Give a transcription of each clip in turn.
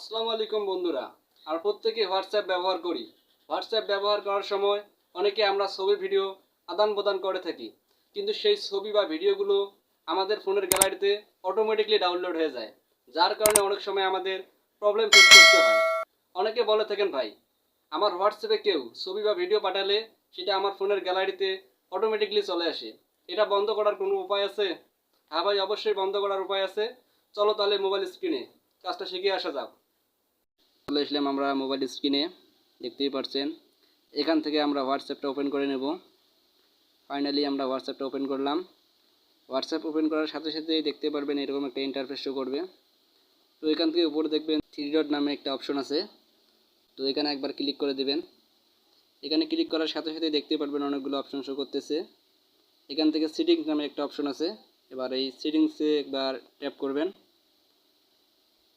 আসসালামু আলাইকুম বন্ধুরা। আর প্রত্যেকে হোয়াটসঅ্যাপ ব্যবহার করি। হোয়াটসঅ্যাপ ব্যবহার করার সময় অনেকে আমরা ছবি ভিডিও আদান প্রদান করে থাকি, কিন্তু সেই ছবি বা ভিডিওগুলো আমাদের ফোনের গ্যালারিতে অটোমেটিকলি ডাউনলোড হয়ে যায়, যার কারণে অনেক সময় আমাদের প্রবলেম ফেস করতে হয়। অনেকে বলে থাকেন, ভাই আমার হোয়াটসঅ্যাপে কেউ ছবি বা ভিডিও পাঠালে সেটা আমার ফোনের গ্যালারিতে অটোমেটিকলি চলে আসে, এটা বন্ধ করার কোনো উপায় আছে? হ্যাঁ ভাই, অবশ্যই বন্ধ করার উপায় আছে। চলো তাহলে মোবাইল স্ক্রিনে কাজটা শিখে আসা যাক। চলে আসলাম আমরা মোবাইল স্ক্রিনে, দেখতেই পাচ্ছেন। এখান থেকে আমরা হোয়াটসঅ্যাপটা ওপেন করে নেব। ফাইনালি আমরা হোয়াটসঅ্যাপটা ওপেন করলাম। হোয়াটসঅ্যাপ ওপেন করার সাথে সাথেই দেখতে পারবেন এরকম একটা ইন্টারফেস শো করবে। তো এখান থেকে উপরে দেখবেন 3 ডট নামে একটা অপশন আছে, তো এখানে একবার ক্লিক করে দেবেন। এখানে ক্লিক করার সাথে সাথে দেখতে পারবেন অনেকগুলো অপশন শো করতেছে। এখান থেকে সেটিংস নামে একটা অপশন আছে, এবার এই সেটিংসে একবার ট্যাপ করবেন।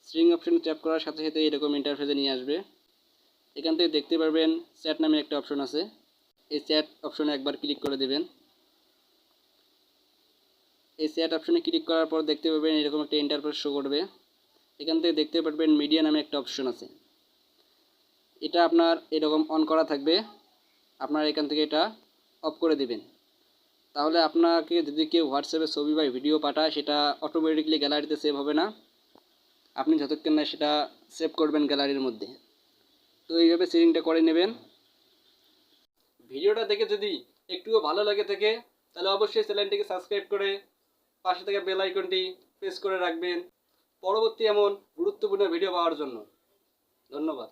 সেটিং অপশনে ট্যাপ করার সাথে সাথে এরকম ইন্টারফেসে নিয়ে আসবে। এখান থেকে দেখতে পারবেন চ্যাট নামে একটা অপশন আছে, এই চ্যাট অপশনে একবার ক্লিক করে দেবেন। এই চ্যাট অপশনে ক্লিক করার পর দেখতে পাবেন এরকম একটা ইন্টারফেস শো করবে। এখান থেকে দেখতে পারবেন মিডিয়া নামে একটা অপশন আছে, এটা আপনার এরকম অন করা থাকবে। আপনার এখান থেকে এটা অফ করে দিবেন। তাহলে আপনাকে যদি কেউ হোয়াটসঅ্যাপে ছবি বা ভিডিও পাঠায় সেটা অটোমেটিকলি গ্যালারিতে সেভ হবে না, আপনি যতক্ষণ না সেটা সেভ করবেন গ্যালারির মধ্যে। তো এইভাবে সেটিংটা করে নেবেন। ভিডিওটা দেখে যদি একটুও ভালো লাগে থাকে তাহলে অবশ্যই চ্যানেলটিকে সাবস্ক্রাইব করে পাশে থেকে বেল আইকনটি প্রেস করে রাখবেন পরবর্তী এমন গুরুত্বপূর্ণ ভিডিও পাওয়ার জন্য। ধন্যবাদ।